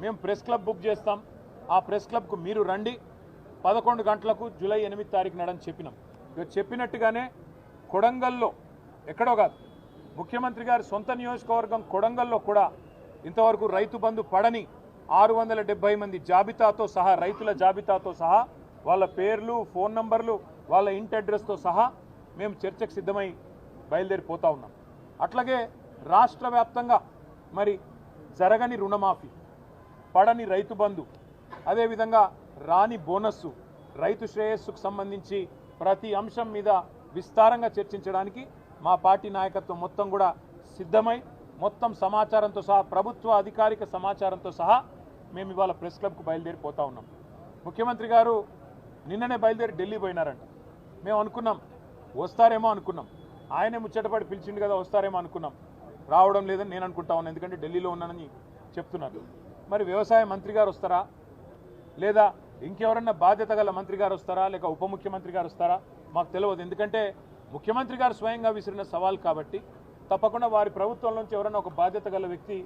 మేము press club book చేస్తాం. ఆ ప్రెస్ క్లబ్కు మీరు రండి 11 గంటలకు జూలై 8 తారీఖు నాడని చెప్పినాం. ఇక చెప్పినట్టుగానే కొడంగల్లో ఎక్కడో కాదు, ముఖ్యమంత్రి గారి సొంత నియోజకవర్గం కొడంగల్లో కూడా ఇంతవరకు రైతు బంధు పడని 670 మంది జాబితాతో సహా, రైతుల జాబితాతో సహా, వాళ్ళ పేర్లు, ఫోన్ నంబర్లు, వాళ్ళ ఇంటి అడ్రస్తో సహా మేము చర్చకు సిద్ధమై బయలుదేరిపోతా ఉన్నాం. అట్లాగే రాష్ట్ర వ్యాప్తంగా మరి జరగని రుణమాఫీ, పడని రైతు బంధు, అదేవిధంగా రాని బోనస్సు, రైతు శ్రేయస్సుకు సంబంధించి ప్రతి అంశం మీద విస్తారంగా చర్చించడానికి మా పార్టీ నాయకత్వం మొత్తం కూడా సిద్ధమై మొత్తం సమాచారంతో సహా, ప్రభుత్వ అధికారిక సమాచారంతో సహా మేము ఇవాళ ప్రెస్ క్లబ్కు బయలుదేరిపోతా ఉన్నాం. ముఖ్యమంత్రి గారు నిన్ననే బయలుదేరి ఢిల్లీ పోయినారంట. మేము అనుకున్నాం వస్తారేమో అనుకున్నాం, ఆయనే ముచ్చటపడి పిలిచిండు కదా వస్తారేమో అనుకున్నాం. రావడం లేదని నేను అనుకుంటా ఉన్నాను, ఎందుకంటే ఢిల్లీలో ఉన్నానని చెప్తున్నారు. మరి వ్యవసాయ మంత్రి గారు వస్తారా, లేదా ఇంకెవరన్నా బాధ్యత గల మంత్రి గారు వస్తారా, లేక ఉప ముఖ్యమంత్రి గారు వస్తారా మాకు తెలియదు. ఎందుకంటే ముఖ్యమంత్రి గారు స్వయంగా విసిరిన సవాల్ కాబట్టి తప్పకుండా వారి ప్రభుత్వం నుంచి ఎవరన్నా ఒక బాధ్యత గల వ్యక్తి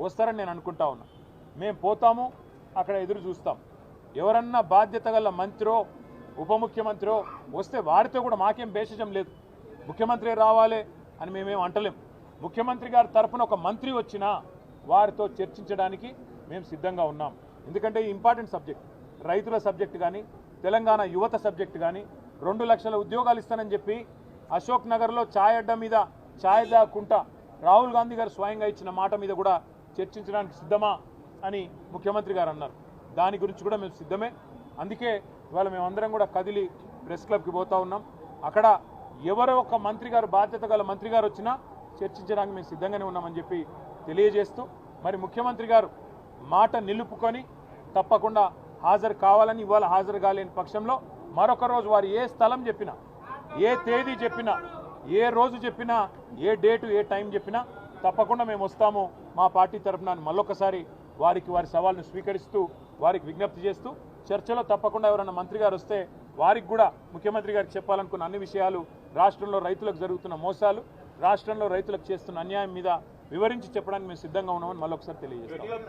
వస్తారని నేను అనుకుంటా ఉన్నా. మేము పోతాము, అక్కడ ఎదురు చూస్తాం. ఎవరన్నా బాధ్యత గల మంత్రో ఉప ముఖ్యమంత్రో వస్తే వారితో కూడా మాకేం భేషజం లేదు. ముఖ్యమంత్రి రావాలి అని మేమేం అంటలేం. ముఖ్యమంత్రి గారి తరఫున ఒక మంత్రి వచ్చినా వారితో చర్చించడానికి మేము సిద్ధంగా ఉన్నాం. ఎందుకంటే ఈ ఇంపార్టెంట్ సబ్జెక్ట్, రైతుల సబ్జెక్ట్ కానీ, తెలంగాణ యువత సబ్జెక్ట్ కానీ, 2 లక్షల ఉద్యోగాలు ఇస్తానని చెప్పి అశోక్ నగర్లో ఛాయ్ అడ్డా మీద ఛాయ్ దాక్కుంటా రాహుల్ గాంధీ గారు స్వయంగా ఇచ్చిన మాట మీద కూడా చర్చించడానికి సిద్ధమా అని ముఖ్యమంత్రి గారు అన్నారు. దాని గురించి కూడా మేము సిద్ధమే. అందుకే ఇవాళ మేమందరం కూడా కదిలి ప్రెస్ క్లబ్కి పోతా ఉన్నాం. అక్కడ ఎవరో ఒక మంత్రి గారు, బాధ్యత గల మంత్రి గారు వచ్చినా చర్చించడానికి మేము సిద్ధంగానే ఉన్నామని చెప్పి తెలియజేస్తూ, మరి ముఖ్యమంత్రి గారు మాట నిలుపుకొని తప్పకుండా హాజరు కావాలని, ఇవాళ హాజరు కాలేని పక్షంలో మరొక రోజు వారు ఏ స్థలం చెప్పినా, ఏ తేదీ చెప్పినా, ఏ రోజు చెప్పినా, ఏ డేటు ఏ టైం చెప్పినా తప్పకుండా మేము వస్తాము మా పార్టీ తరఫున మళ్ళొకసారి వారి సవాల్ను స్వీకరిస్తూ, వారికి విజ్ఞప్తి చేస్తూ, చర్చలో తప్పకుండా ఎవరైనా మంత్రి గారు వస్తే వారికి కూడా ముఖ్యమంత్రి గారికి చెప్పాలనుకున్న అన్ని విషయాలు, రాష్ట్రంలో రైతులకు జరుగుతున్న మోసాలు, రాష్ట్రంలో రైతులకు చేస్తున్న అన్యాయం మీద వివరించి చెప్పడానికి మేము సిద్ధంగా ఉన్నామని మళ్ళొకసారి తెలియజేస్తాం.